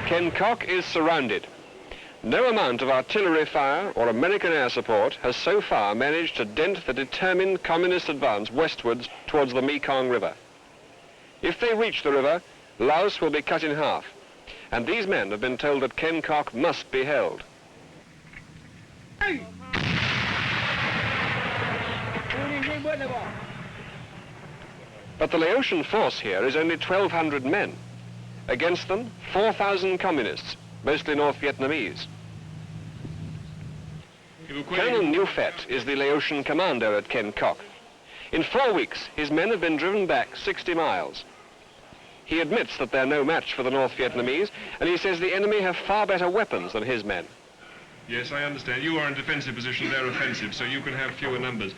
Ken Kok is surrounded. No amount of artillery fire or American air support has so far managed to dent the determined communist advance westwards towards the Mekong River. If they reach the river, Laos will be cut in half, and these men have been told that Ken Kok must be held. But the Laotian force here is only 1,200 men. Against them, 4,000 communists, mostly North Vietnamese. Colonel Nufet is the Laotian commander at Ken Kok. In 4 weeks, his men have been driven back 60 miles. He admits that they're no match for the North Vietnamese, and he says the enemy have far better weapons than his men. Yes, I understand. You are in defensive position, they're offensive, so you can have fewer numbers.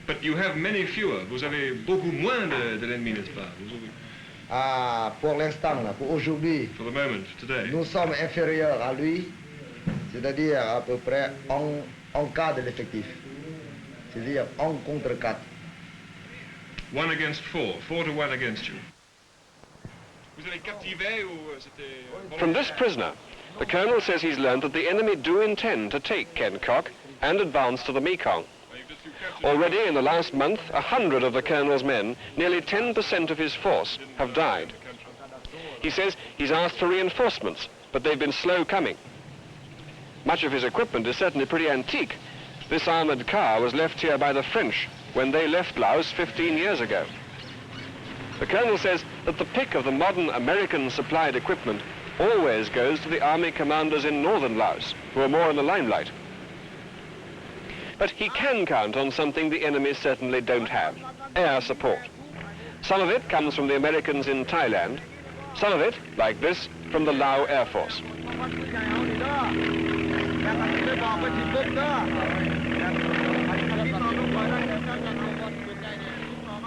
But you have many fewer. Vous avez beaucoup moins de l'ennemi, n'est-ce pas? Pour l'instant, pour aujourd'hui, for the moment, today, nous sommes inférieurs à lui, c'est-à-dire à peu près en quart de l'effectif, c'est-à-dire 1 contre 4. 1 against 4, 4 to 1 against you. Vous avez captivé ou c'était... From this prisoner, the colonel says he's learned that the enemy do intend to take Ken Kok and advance to the Mekong. Already in the last month, 100 of the colonel's men, nearly 10% of his force, have died. He says he's asked for reinforcements, but they've been slow coming. Much of his equipment is certainly pretty antique. This armoured car was left here by the French when they left Laos 15 years ago. The colonel says that the pick of the modern American-supplied equipment always goes to the army commanders in northern Laos, who are more in the limelight. But he can count on something the enemy certainly don't have: air support. Some of it comes from the Americans in Thailand, some of it, like this, from the Lao Air Force.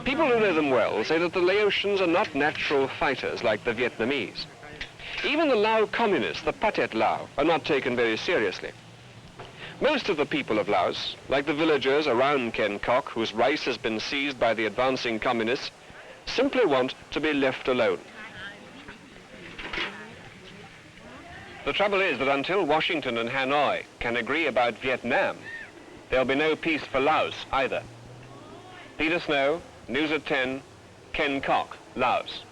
People who know them well say that the Laotians are not natural fighters like the Vietnamese. Even the Lao communists, the Pathet Lao, are not taken very seriously. Most of the people of Laos, like the villagers around Ken Kok, whose rice has been seized by the advancing communists, simply want to be left alone. The trouble is that until Washington and Hanoi can agree about Vietnam, there'll be no peace for Laos either. Peter Snow, News at 10, Ken Kok, Laos.